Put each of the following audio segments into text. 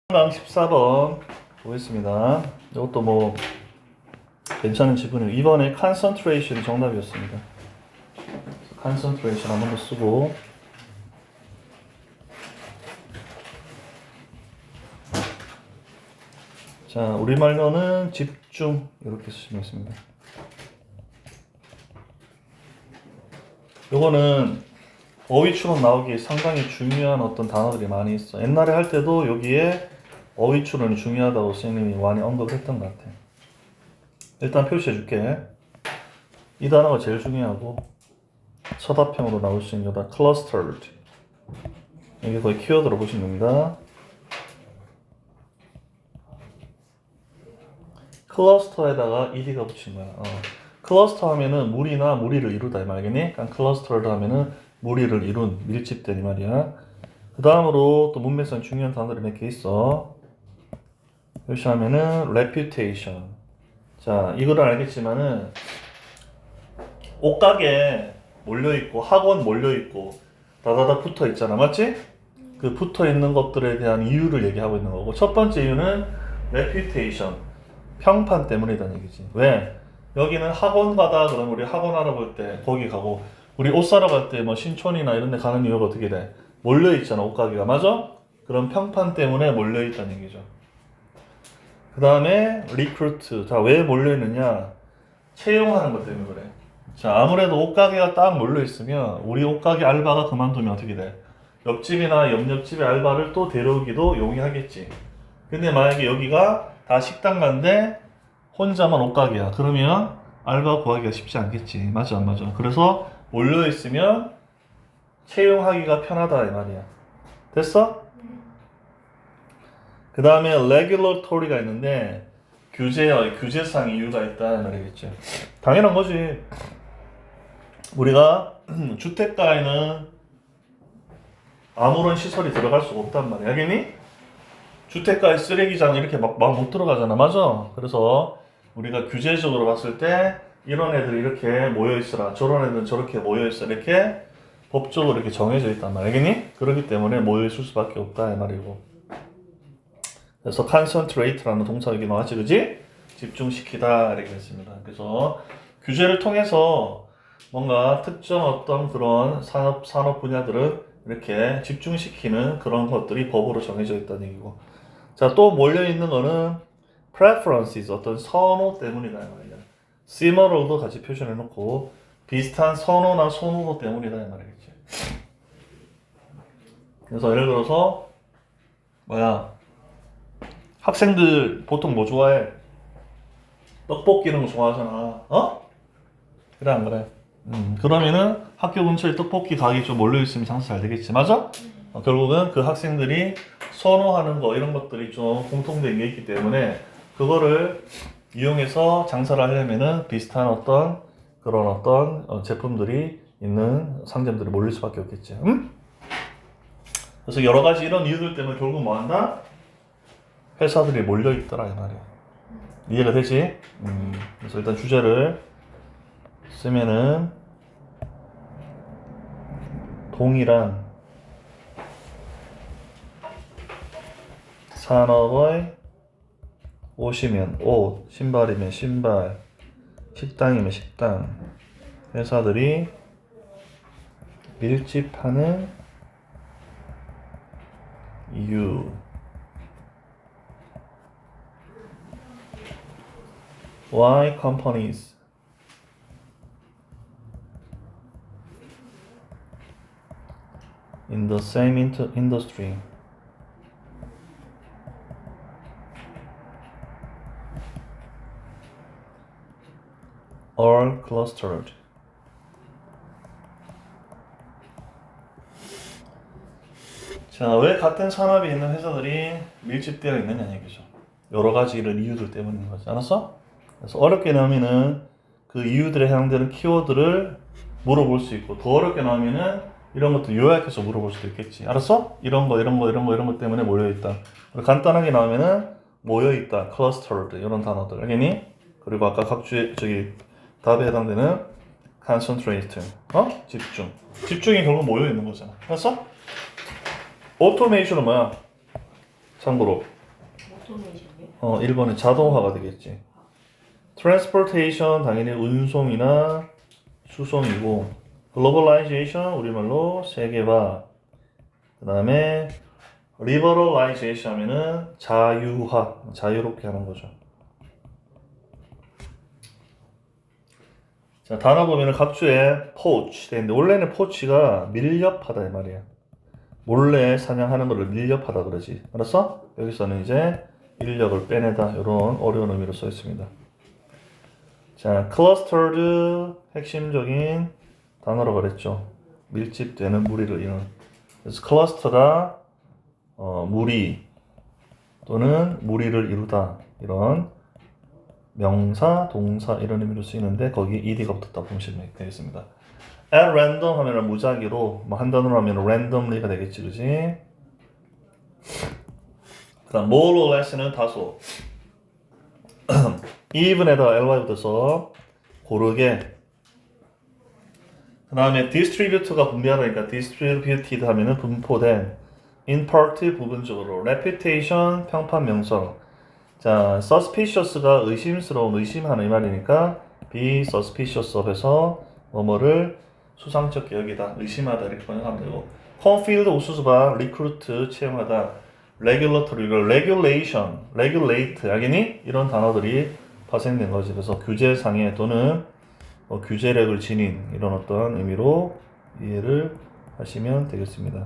강 14번 보겠습니다. 이것도 뭐 괜찮은 지분이에요. 이번에 concentration이 정답이었습니다. concentration 한번 더 쓰고 자 우리말로는 집중 이렇게 쓰시면 있습니다. 요거는 어휘추론 나오기에 상당히 중요한 어떤 단어들이 많이 있어. 옛날에 할 때도 여기에 어휘추론이 중요하다고 선생님이 많이 언급했던 것 같아. 일단 표시해 줄게. 이 단어가 제일 중요하고 서답형으로 나올 수 있는 거다. clustered. 이게 거의 키워드로 보시면 됩니다. 클러스터에다가 ed가 붙인 거야. 클러스터 하면은 무리나 무리를 이루다 이 말이니? 그러니까 clustered 하면은 무리를 이룬, 밀집된 이 말이야. 그 다음으로 또 문맥상 중요한 단어들이 몇 개 있어. 표시하면은 reputation. 자, 이거는 알겠지만은 옷가게 몰려있고 학원 몰려있고 다다다 붙어있잖아. 맞지? 그 붙어있는 것들에 대한 이유를 얘기하고 있는 거고, 첫 번째 이유는 reputation. 평판 때문이라는 얘기지. 왜? 여기는 학원 가다 그러면 우리 학원 알아볼 때 거기 가고, 우리 옷 사러 갈 때 뭐 신촌이나 이런 데 가는 이유가 어떻게 돼? 몰려있잖아, 옷가게가. 맞아? 그런 평판 때문에 몰려있다는 얘기죠. 그 다음에 recruit. 자, 왜 몰려있느냐? 채용하는 것 때문에 그래. 자, 아무래도 옷가게가 딱 몰려있으면 우리 옷가게 알바가 그만두면 어떻게 돼? 옆집이나 옆집의 알바를 또 데려오기도 용이하겠지. 근데 만약에 여기가 다 식당 간데 혼자만 옷가게야. 그러면 알바 구하기가 쉽지 않겠지. 맞아, 안 맞아? 그래서 몰려있으면 채용하기가 편하다 이 말이야. 됐어? 그 다음에 regulatory가 있는데 규제상 이유가 있다 이 말이겠지. 당연한 거지. 우리가 주택가에는 아무런 시설이 들어갈 수가 없단 말이야. 알겠니? 주택가에 쓰레기장 이렇게 막 못 들어가잖아. 맞아? 그래서 우리가 규제적으로 봤을 때 이런 애들이 이렇게 모여있으라, 저런 애들은 저렇게 모여있어, 이렇게 법적으로 이렇게 정해져 있단 말이야. 알겠니? 그렇기 때문에 모여있을 수밖에 없다 이 말이고. 그래서 concentrate라는 동사 여기 나왔지, 그지? 집중시키다 이렇게 했습니다. 그래서 규제를 통해서 뭔가 특정 어떤 그런 산업 분야들은 이렇게 집중시키는 그런 것들이 법으로 정해져 있다는 얘기고. 자, 또 몰려있는 거는 preferences, 어떤 선호 때문이다 이 말이야. similar도 같이 표시를 해놓고 비슷한 선호나 선호도 때문이다 이 말이겠지. 그래서 예를 들어서 학생들 보통 뭐 좋아해? 떡볶이 이런 거 좋아하잖아. 그래 안 그래? 그러면은 학교 근처에 떡볶이 가게 좀 몰려있으면 장사 잘 되겠지. 맞아? 결국은 그 학생들이 선호하는 거 이런 것들이 좀 공통된 게 있기 때문에 그거를 이용해서 장사를 하려면은 비슷한 어떤 그런 어떤 제품들이 있는 상점들이 몰릴 수밖에 없겠지. 그래서 여러 가지 이런 이유들 때문에 결국 뭐 한다? 회사들이 몰려 있더라 이 말이야. 이해가 되지? 그래서 일단 주제를 쓰면은 동일한 산업의 옷이면 옷, 신발이면 신발, 식당이면 식당, 회사들이 밀집하는 이유. Why companies in the same industry are clustered. 자, 왜 같은 산업에 있는 회사들이 밀집되어 있느냐 얘기죠. 여러 가지 이런 이유들 때문인 거지. 알았어? 그래서 어렵게 나오면은 그 이유들에 해당되는 키워드를 물어볼 수 있고, 더 어렵게 나오면은 이런 것도 요약해서 물어볼 수도 있겠지. 알았어? 이런 거 때문에 모여있다. 간단하게 나오면은 모여있다, clustered 이런 단어들. 알겠니? 그리고 아까 답에 해당되는 concentrate, 집중. 집중이 결국 모여있는 거잖아. 알았어? 오토메이션은 뭐야? 참고로 1번은 자동화가 되겠지. transportation 당연히 운송이나 수송이고, globalization 우리말로 세계화. 그 다음에 liberalization 하면은 자유화, 자유롭게 하는 거죠. 자, 단어 보면은 각주에 poach 되는데 원래는 poach가 밀렵하다 이 말이야. 몰래 사냥하는 거를 밀렵하다 그러지. 알았어? 여기서는 이제 인력을 빼내다 이런 어려운 의미로 써 있습니다. 자, clustered 핵심적인 단어로 그랬죠. 밀집되는 무리를 이루는. 그래서 cluster가 무리 또는 무리를 이루다 이런 명사, 동사 이런 의미로 쓰이는데 거기에 ed가 붙었다 보시면 되겠습니다. at random 하면 무작위로 뭐 한 단어로 하면 randomly가 되겠지, 그지? 그다음 more or less는 다소 even에다 ly 붙어서 고르게. 그 다음에 distribute가 분배하다니까 distributed 하면은 분포된, in part 부분적으로, reputation 평판 명성. 자, suspicious가 의심스러운, 의심하는 이 말이니까 be suspicious of에서 뭐뭐를 수상쩍게 여기다, 의심하다 이렇게 번역하면 되고, confield 우수수바 recruit 채용하다, regulatory, regulation, regulate 알겠니? 이런 단어들이 파생된 거지. 그래서 규제상해 또는 규제력을 지닌 이런 어떤 의미로 이해를 하시면 되겠습니다.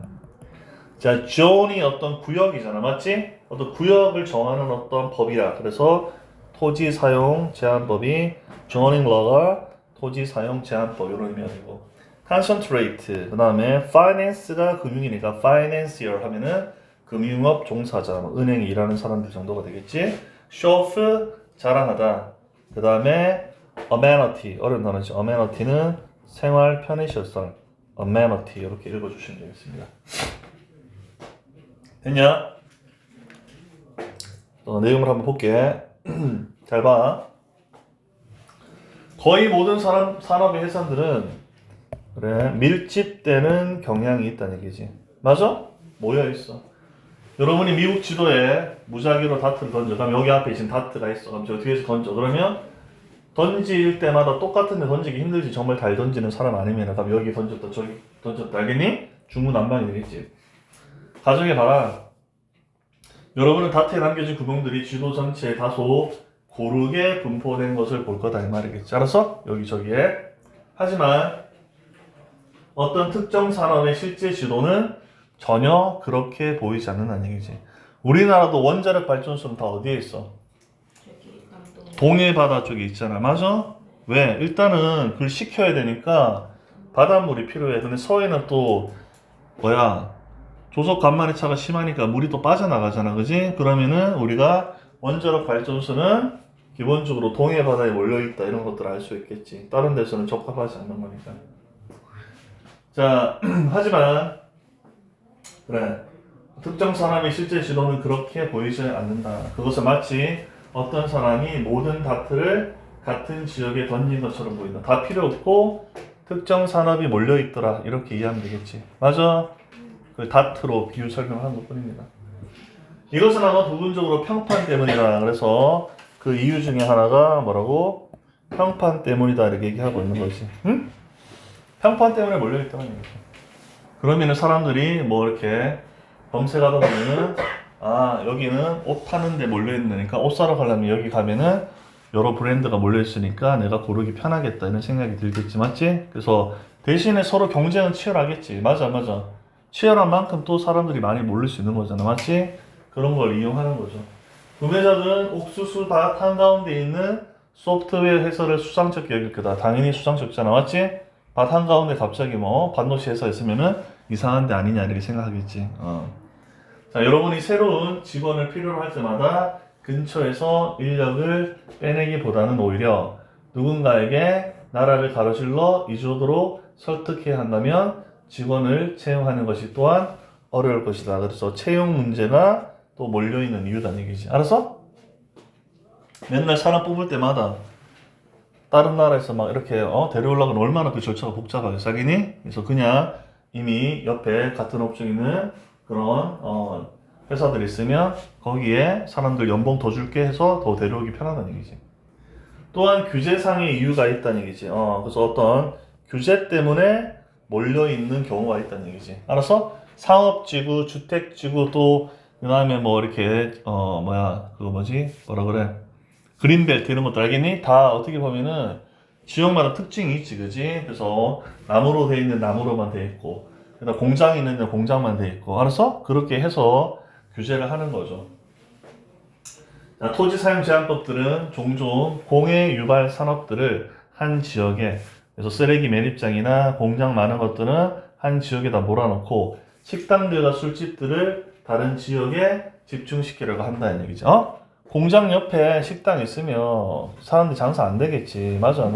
자, 존이 어떤 구역이잖아, 맞지? 어떤 구역을 정하는 어떤 법이야. 그래서 토지 사용 제한법이 zoning law가 토지 사용 제한법 이런 의미가 되고, concentrate 그 다음에 finance가 금융이니까 financier 하면은 금융업 종사자, 은행에 일하는 사람들 정도가 되겠지. show 자랑하다. 그 다음에 amenity 어려운 단어죠. amenity는 생활 편의시설, amenity 이렇게 읽어주시면 되겠습니다. 됐냐? 내용을 한번 볼게. 잘 봐. 거의 모든 산업의 해상들은 그래 밀집되는 경향이 있다는 얘기지. 맞아? 모여 있어. 여러분이 미국 지도에 무작위로 다트를 던져. 그럼 여기 앞에 지금 다트가 있어. 그럼 저 뒤에서 던져. 그러면 던질 때마다 똑같은 데 던지기 힘들지. 정말 잘 던지는 사람 아니면 그럼 여기 던졌다 저기 던졌다 알겠니? 중구난방이 되겠지. 가정해 봐라. 여러분은 다트에 남겨진 구멍들이 지도 전체에 다소 고르게 분포된 것을 볼 거다 이 말이겠지. 알았어? 여기저기에. 하지만 어떤 특정 산업의 실제 지도는 전혀 그렇게 보이지 않는다는 얘기지. 우리나라도 원자력 발전소는 다 어디에 있어? 동해 바다 쪽에 있잖아. 맞아? 왜? 일단은 그걸 식혀야 되니까 바닷물이 필요해. 근데 서해는 또 조석 간만의 차가 심하니까 물이 또 빠져나가잖아. 그지? 그러면은 우리가 원자력 발전소는 기본적으로 동해 바다에 몰려있다 이런 것들을 알 수 있겠지. 다른 데서는 적합하지 않는 거니까. 자, 하지만 그래 특정 사람의 실제 지도는 그렇게 보이지 않는다. 그것은 마치 어떤 사람이 모든 다트를 같은 지역에 던진 것처럼 보인다. 다 필요 없고 특정 산업이 몰려있더라 이렇게 이해하면 되겠지. 맞아? 그 다트로 비유 설명하는 것 뿐입니다. 이것은 아마 부분적으로 평판 때문이다. 그래서 그 이유 중에 하나가 뭐라고? 평판 때문이다 이렇게 얘기하고 있는 거지. 응? 평판 때문에 몰려있다는 얘기죠. 그러면은 사람들이 뭐 이렇게 검색하다 보면은 여기는 옷 파는 데 몰려있으니까 옷 사러 가려면 여기 가면은 여러 브랜드가 몰려있으니까 내가 고르기 편하겠다 이런 생각이 들겠지. 맞지? 그래서 대신에 서로 경쟁은 치열하겠지. 맞아. 치열한 만큼 또 사람들이 많이 몰릴 수 있는 거잖아. 맞지? 그런 걸 이용하는 거죠. 구매자들은 옥수수 밭 한가운데 있는 소프트웨어 회사를 수상쩍게 여길 거다. 당연히 수상쩍잖아. 맞지? 밭 한가운데 갑자기 반도체 회사 있으면은 이상한 데 아니냐 이렇게 생각하겠지. 자, 여러분이 새로운 직원을 필요로 할 때마다 근처에서 인력을 빼내기보다는 오히려 누군가에게 나라를 가로질러 이주도록 설득해야 한다면 직원을 채용하는 것이 또한 어려울 것이다. 그래서 채용 문제가 또 몰려있는 이유다는 얘기지. 알았어? 맨날 사람 뽑을 때마다 다른 나라에서 막 이렇게 데려오려면 얼마나 그 절차가 복잡하게 사기니? 그래서 그냥 이미 옆에 같은 업종에 있는 그런 회사들이 있으면 거기에 사람들 연봉 더 줄게 해서 더 데려오기 편하다는 얘기지. 또한 규제상의 이유가 있다는 얘기지. 그래서 어떤 규제 때문에 몰려있는 경우가 있다는 얘기지. 알았어? 상업지구, 주택지구 또 그다음에 뭐 이렇게 그거 뭐라 그래? 그린벨트 이런 것도 알겠니? 다 어떻게 보면은 지역마다 특징이 있지, 그지? 그래서 나무로 돼 있는 나무로만 돼 있고, 그다음 공장이 있는 데 공장만 돼 있고, 알았어? 그렇게 해서 규제를 하는 거죠. 자, 토지 사용 제한법들은 종종 공해 유발 산업들을 한 지역에, 그래서 쓰레기 매립장이나 공장 많은 것들은 한 지역에다 몰아넣고 식당들과 술집들을 다른 지역에 집중시키려고 한다는 얘기죠. 공장 옆에 식당 있으면 사람들이 장사 안 되겠지. 맞아.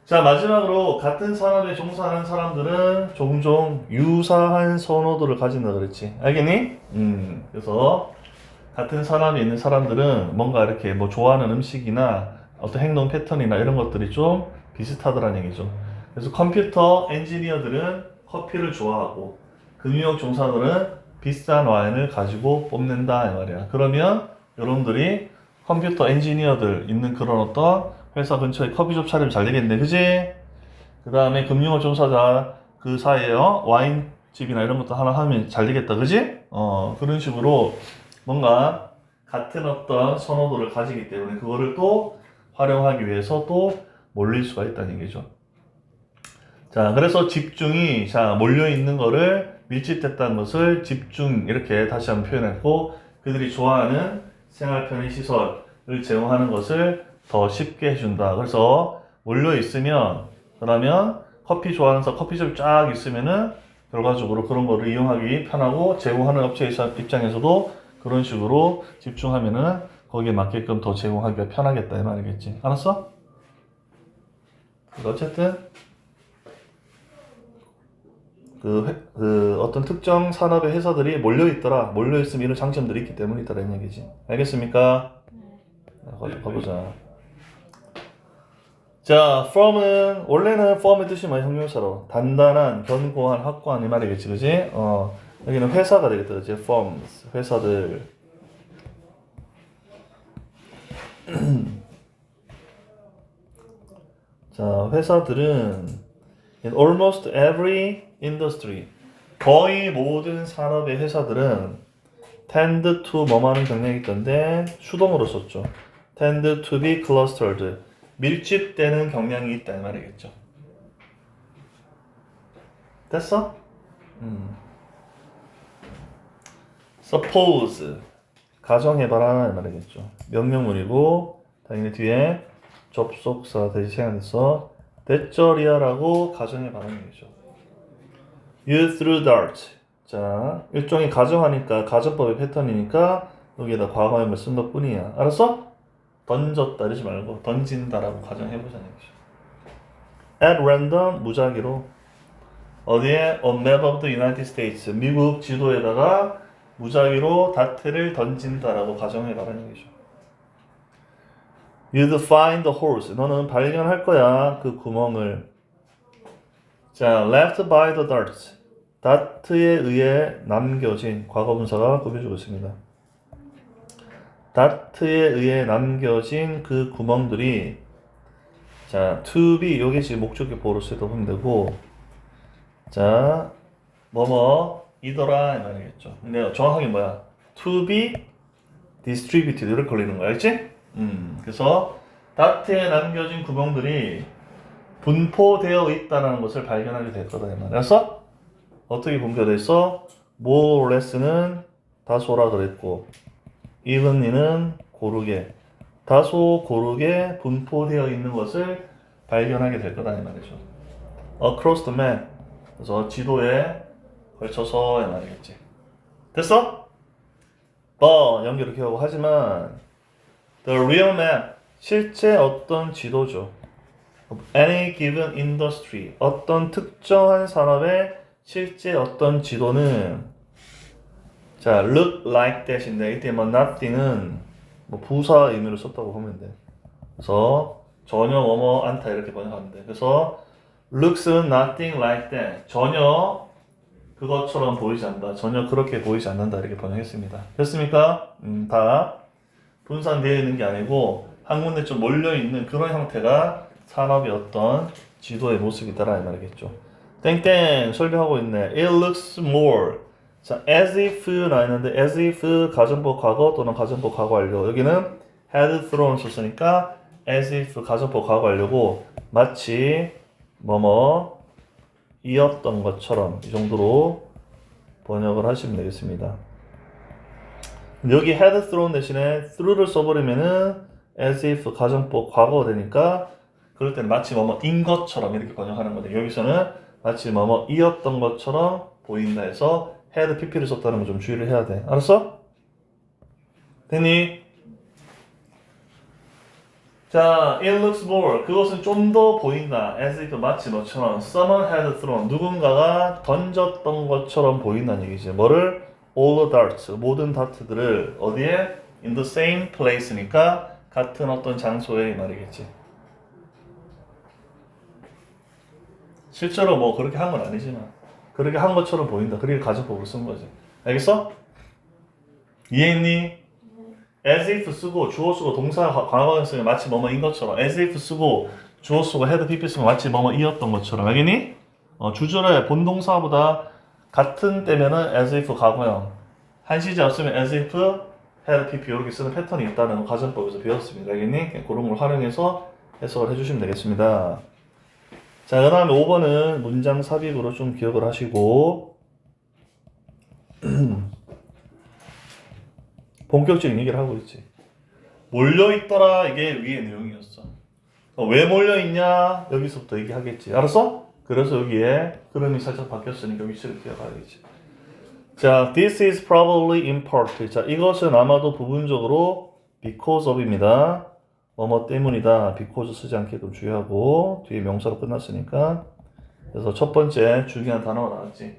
자, 마지막으로 같은 산업에 종사하는 사람들은 종종 유사한 선호도를 가진다 그랬지. 알겠니? 그래서 같은 산업에 있는 사람들은 뭔가 이렇게 뭐 좋아하는 음식이나 어떤 행동 패턴이나 이런 것들이 좀 비슷하더라는 얘기죠. 그래서 컴퓨터 엔지니어들은 커피를 좋아하고 금융업 종사들은 비싼 와인을 가지고 뽐낸다 이 말이야. 그러면 여러분들이 컴퓨터 엔지니어들 있는 그런 어떤 회사 근처에 커피숍 차리면 잘 되겠네, 그지? 그 다음에 금융업 종사자 그 사이에 와인집이나 이런 것도 하나 하면 잘 되겠다, 그지? 그런 식으로 뭔가 같은 어떤 선호도를 가지기 때문에 그거를 또 활용하기 위해서 또 몰릴 수가 있다는 얘기죠. 자, 그래서 집중이 몰려 있는 거를 밀집됐다는 것을 집중 이렇게 다시 한번 표현했고, 그들이 좋아하는 생활 편의 시설을 제공하는 것을 더 쉽게 해준다. 그래서 몰려 있으면, 그러면 커피 좋아하는 사람 커피숍 쫙 있으면은 결과적으로 그런 거를 이용하기 편하고, 제공하는 업체 입장에서도 그런 식으로 집중하면은 거기에 맞게끔 더 제공하기가 편하겠다 이 말이겠지. 알았어? 어쨌든 어떤 특정 산업의 회사들이 몰려있더라. 몰려있으면 이런 장점들이 있기 때문이다. 이런 얘기지. 알겠습니까? 가보자. 자, firm은, 원래는 firm의 뜻이 뭐야? 형용사로. 단단한, 견고한, 확고한 이 말이겠지. 그지? 여기는 회사가 되겠다. 그지? firms. 회사들. 자, 회사들은 in almost every industry, 거의 모든 산업의 회사들은 tend to 뭐하는 경향이 있던데 수동으로 썼죠. tend to be clustered, 밀집되는 경향이 있다 이 말이겠죠. 됐어? suppose, 가정해봐라 이 말이겠죠. 명령문이고 당연히 뒤에 접속사 대신 생략해서 대절이야라고 가정해봐라는 얘기죠. You threw dart. 자, 일종의 가정하니까 가정법의 패턴이니까 여기에다 과거형을 쓴 것뿐이야. 알았어? 던졌다 이러지 말고 던진다라고 가정해보자는 얘기죠. At random, 무작위로 어디에? On map of the United States, 미국 지도에다가 무작위로 다트를 던진다라고 가정해봐라는 얘기죠. You'd find the horse. 너는 발견할 거야. 그 구멍을. 자, left by the darts. 다트에 의해 남겨진 과거분사가 꾸며주고 있습니다. 다트에 의해 남겨진 그 구멍들이 자, to be 요게 지금 목적격 보호로 쓰여도 되고 자, 이더라 이 말이겠죠. 근데 정확하게 뭐야? to be distributed 이렇게 걸리는 거야, 알지? 그래서 다트에 남겨진 구멍들이 분포되어 있다는 것을 발견하게 될 거다 이 말이야. 그래서 어떻게 분포되어 있어? more or less는 다소라 그랬고 evenly는 고르게 다소 고르게 분포되어 있는 것을 발견하게 될 거다 이 말이죠. across the map, 그래서 지도에 걸쳐서 이 말이겠지. 됐어? 연결 이렇게 하고 하지만 the real map, 실제 어떤 지도죠. of any given industry, 어떤 특정한 산업의 실제 어떤 지도는 자, look like that인데 이때 nothing은 부사 의미로 썼다고 보면 돼. 그래서 전혀 뭐뭐 않다 이렇게 번역하면 돼. 그래서 looks는 nothing like that, 전혀 그것처럼 보이지 않는다. 전혀 그렇게 보이지 않는다. 이렇게 번역했습니다. 됐습니까? 다 분산되어 있는 게 아니고 한 군데 좀 몰려있는 그런 형태가 산업의 어떤 지도의 모습이다라 이 말이겠죠. 땡땡 설명하고 있네. It looks more. 자, as if 나 있는데 as if 가정법 과거 또는 가정법 과거 완료. 여기는 had thrown 썼으니까 as if 가정법 과거 완료고 마치 뭐뭐 이었던 것처럼 이 정도로 번역을 하시면 되겠습니다. 여기 had thrown 대신에 through를 써버리면은 as if 가정법 과거가 되니까 그럴 때는 마치 뭐뭐인 것처럼 이렇게 번역하는 건데 여기서는 마치 뭐뭐이었던 것처럼 보인다 해서 had pp를 썼다는 거 좀 주의를 해야 돼. 알았어? 됐니? 자, it looks more. 그것은 좀 더 보인다. as if 마치 너처럼 someone had thrown. 누군가가 던졌던 것처럼 보인다는 얘기지. 뭐를? all the darts. 모든 다트들을 어디에? in the same place니까 같은 어떤 장소에 이 말이겠지. 실제로 뭐 그렇게 한 건 아니지만 그렇게 한 것처럼 보인다. 그렇게 가정법으로 쓴 거지. 알겠어? 이해했니? as if 쓰고 주어 쓰고 동사 과거형 쓰면 마치 뭐뭐인 것처럼 as if 쓰고 주어 쓰고 had pp 쓰면 마치 뭐뭐이었던 것처럼 알겠니? 주절의 본동사보다 같은 때면은 as if 과거형 한 시제 없으면 as if had pp 이렇게 쓰는 패턴이 있다는 거 가정법에서 배웠습니다. 알겠니? 그런 걸 활용해서 해석을 해주시면 되겠습니다. 자, 그 다음에 5번은 문장 삽입으로 좀 기억을 하시고 본격적인 얘기를 하고 있지. 몰려있더라 이게 위의 내용이었어. 왜 몰려있냐 여기서부터 얘기하겠지. 알았어? 그래서 여기에 흐름이 살짝 바뀌었으니까 위치를 기억하겠지. 자, this is probably in part. 자, 이것은 아마도 부분적으로 because of입니다. 뭐뭐 때문이다. because 쓰지 않게끔 주의하고 뒤에 명사로 끝났으니까. 그래서 첫 번째 중요한 단어가 나왔지.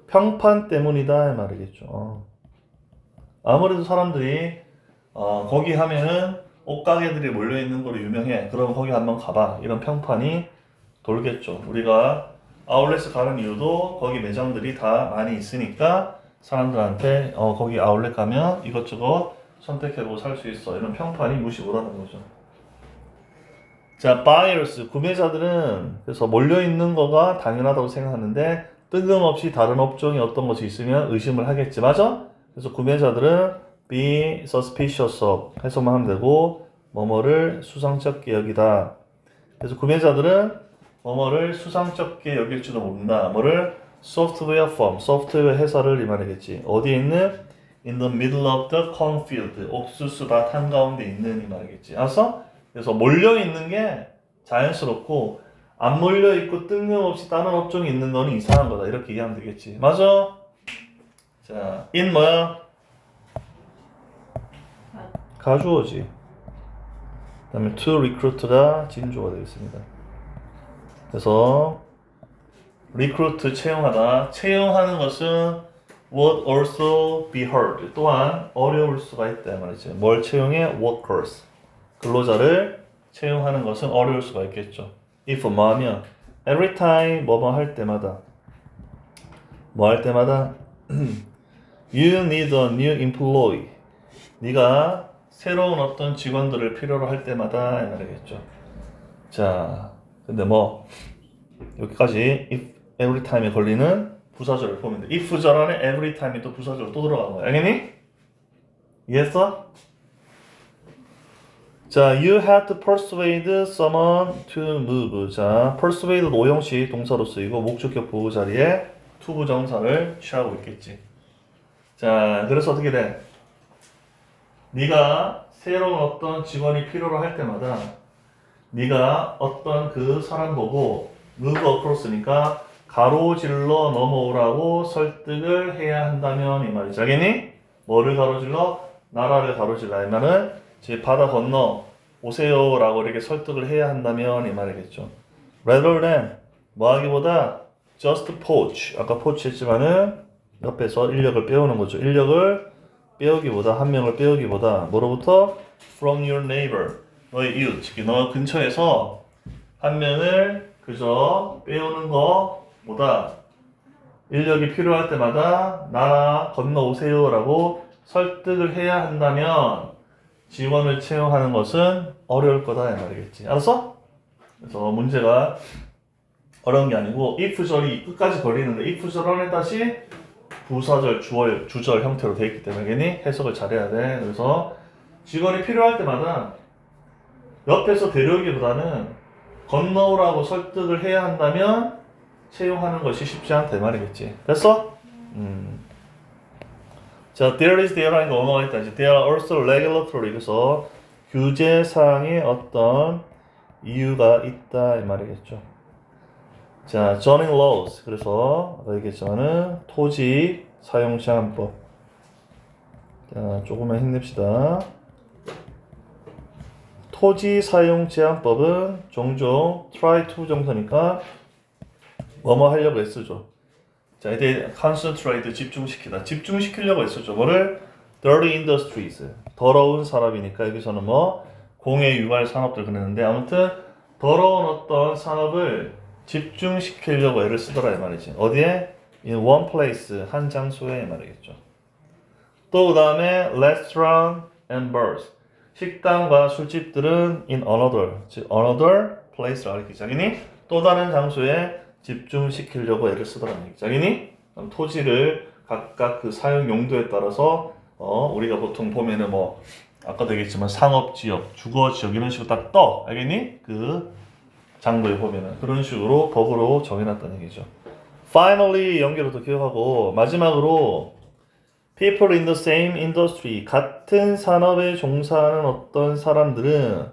평판 때문이다 이 말이겠죠. 아무래도 사람들이 거기 하면은 옷가게들이 몰려있는 걸로 유명해. 그럼 거기 한번 가봐. 이런 평판이 돌겠죠. 우리가 아울렛을 가는 이유도 거기 매장들이 다 많이 있으니까 사람들한테 거기 아울렛 가면 이것저것 선택해보고 살 수 있어. 이런 평판이 무시 못하는 거죠. 자, buyers, 구매자들은 그래서 몰려있는 거가 당연하다고 생각하는데 뜬금없이 다른 업종에 어떤 것이 있으면 의심을 하겠지. 맞아? 그래서 구매자들은 be suspicious of 해석만 하면 되고 뭐뭐를 수상쩍게 여기다. 그래서 구매자들은 뭐뭐를 수상쩍게 여길지도 모른다. 뭐를? software firm, 소프트웨어 회사를 이 말이겠지. 어디에 있는? in the middle of the cornfield, 옥수수밭 한가운데 있는 이 말이겠지. 알았어? 그래서 몰려있는 게 자연스럽고 안 몰려있고 뜬금없이 다른 업종이 있는 거는 이상한 거다. 이렇게 이해하면 되겠지. 맞아? 자, in 뭐야? 가주어지. 그 다음에 to recruit가 진주어가 되겠습니다. 그래서 recruit 채용하다. 채용하는 것은 would also be hard. 또한 어려울 수가 있다 말이죠. 뭘 채용해? workers. 근로자를 채용하는 것은 어려울 수가 있겠죠. if 뭐 하면 every time 뭐뭐 할 때마다 뭐 할 때마다 you need a new employee. 네가 새로운 어떤 직원들을 필요로 할 때마다 이 말이겠죠. 자, 근데 뭐 여기까지 if every time에 걸리는 부사절을 보면 돼. if 절 안에 every time이 또 부사절 또 들어간 거야. 알겠니? 이해했어? 자, you have to persuade someone to move. 자, persuade 오형식 동사로 쓰이고 목적격 보호 자리에 to 부정사를 취하고 있겠지. 자, 그래서 어떻게 돼? 네가 새로운 어떤 직원이 필요로 할 때마다 네가 어떤 그 사람 보고 move across니까 가로질러 넘어오라고 설득을 해야 한다면 이 말이지. 알겠니? 뭐를 가로질러? 나라를 가로질러. 이 말은 제 바다 건너 오세요 라고 이렇게 설득을 해야 한다면 이 말이겠죠. rather than 뭐 하기보다 just poach. 아까 poach 했지만은 옆에서 인력을 빼오는 거죠. 인력을 빼오기보다 한 명을 빼오기보다 뭐로부터? from your neighbor. 너의 이웃, 즉 너 근처에서 한 명을 그저 빼오는 거보다 인력이 필요할 때마다 나라 건너오세요 라고 설득을 해야 한다면 지원을 채용하는 것은 어려울 거다 이 말이겠지. 알았어? 그래서 문제가 어려운 게 아니고 if절이 끝까지 걸리는데 if절 안에 다시 부사절, 주절, 주절 형태로 되어 있기 때문에 괜히 해석을 잘해야 돼. 그래서 직원이 필요할 때마다 옆에서 데려오기보다는 건너오라고 설득을 해야 한다면 채용하는 것이 쉽지 않다 이 말이겠지. 됐어? 자, there is there라는 거 뭐뭐가 있다. 이제 there are also regulatory. 그래서 규제사항에 어떤 이유가 있다 이 말이겠죠. 자, zoning laws. 그래서 아까 얘기했지만은 토지 사용 제한법. 자, 조금만 힘냅시다. 토지 사용 제한법은 종종 try to 정사니까 뭐뭐 하려고 애쓰죠. 자, 이제 concentrate 집중시키다. 집중시키려고 애쓰죠. 뭐를? dirty industries. 더러운 산업이니까 여기서는 뭐 공해 유발 산업들 그랬는데 아무튼 더러운 어떤 산업을 집중시키려고 애를 쓰더라 이 말이지. 어디에? In one place. 한 장소에 말이겠죠. 또 그 다음에 restaurant and bars. 식당과 술집들은 in another. 즉 another place를 가리키죠. 자기니 또 다른 장소에 집중시키려고 애를 쓰더라는 얘기. 자기니 토지를 각각 그 사용 용도에 따라서 우리가 보통 보면은 뭐 아까도 얘기했지만 상업지역, 주거지역 이런 식으로 딱 떠. 알겠니? 그 장도에 보면은 그런 식으로 법으로 정해놨다는 얘기죠. Finally 연결도 기억하고 마지막으로 people in the same industry 같은 산업에 종사하는 어떤 사람들은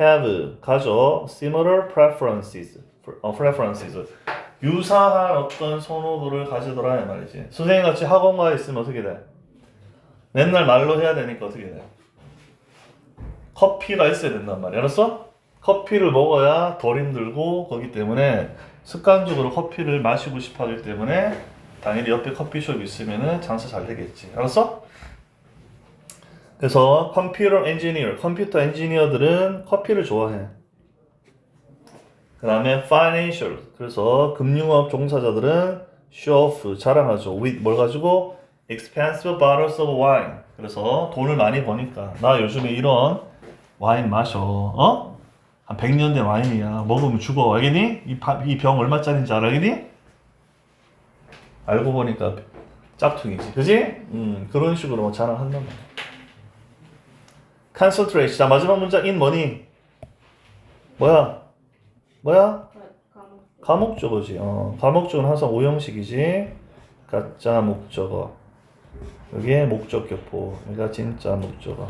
have 가져 similar preferences 유사한 어떤 선호도를 가지더라 이 말이지. 선생님 같이 학원가에 있으면 어떻게 돼? 맨날 말로 해야 되니까 어떻게 돼? 커피가 있어야 된단 말이야. 알았어? 커피를 먹어야 덜 힘들고 거기 때문에 습관적으로 커피를 마시고 싶어 하기 때문에 당연히 옆에 커피숍이 있으면은 장사 잘 되겠지. 알았어? 그래서 컴퓨터 엔지니어들은 커피를 좋아해. 그 다음에 financial. 그래서 금융업 종사자들은 show off. 자랑하죠. with 뭘 가지고? expensive bottles of wine. 그래서 돈을 많이 버니까 나 요즘에 이런 와인 마셔. 한 100년 된 와인이야. 먹으면 죽어. 알겠니? 이 병 얼마짜리인지 알겠니? 알고 보니까 짝퉁이지. 그지? 그런 식으로 자랑한단 말이야. concentrate. 자, 마지막 문장 in money. 뭐야? 가목적어지. 가목적어는 항상 오형식이지. 가짜 목적어. 여기에 목적격보. 여기가 진짜 목적어.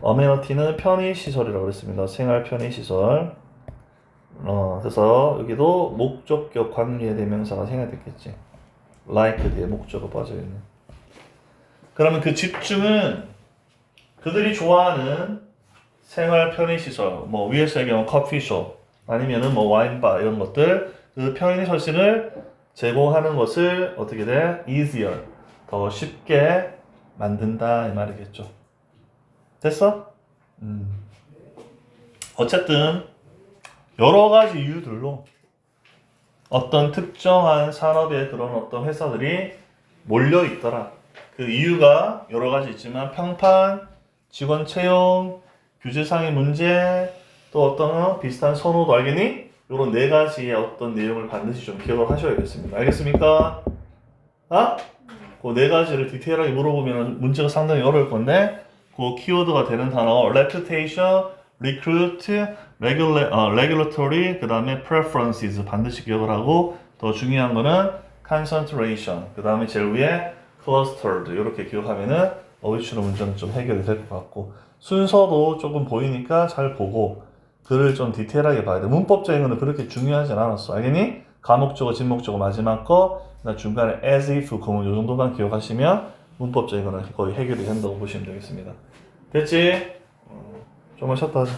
어메너티는 편의시설이라고 그랬습니다. 생활 편의시설. 그래서 여기도 목적격 관리의 대명사가 생략됐겠지. like 뒤에 목적어 빠져있는. 그러면 그 집중은 그들이 좋아하는 생활 편의시설, 뭐 위에서 얘기한 커피숍, 아니면은 뭐 와인바 이런 것들, 그 편의시설을 제공하는 것을 어떻게 돼? easier, 더 쉽게 만든다 이 말이겠죠. 됐어? 어쨌든 여러 가지 이유들로 어떤 특정한 산업의 그런 어떤 회사들이 몰려 있더라. 그 이유가 여러 가지 있지만 평판, 직원 채용, 규제상의 문제, 또 어떤 비슷한 선호도 알겠니? 이런 네 가지의 어떤 내용을 반드시 좀 기억을 하셔야겠습니다. 알겠습니까? 그 네 가지를 디테일하게 물어보면 문제가 상당히 어려울 건데 그 키워드가 되는 단어 reputation, recruit, regulatory, 그 다음에 preferences 반드시 기억을 하고 더 중요한 거는 concentration, 그 다음에 제일 위에 clustered 이렇게 기억하면은 어휘추론 문제는 좀 해결이 될 것 같고 순서도 조금 보이니까 잘 보고 글을 좀 디테일하게 봐야 돼. 문법적인 거는 그렇게 중요하진 않았어. 알겠니? 가목적어, 진목적어 마지막 거, 중간에 as if, 그러면 이 정도만 기억하시면 문법적인 거는 거의 해결이 된다고 보시면 되겠습니다. 됐지? 좀만 쉬었다 하자.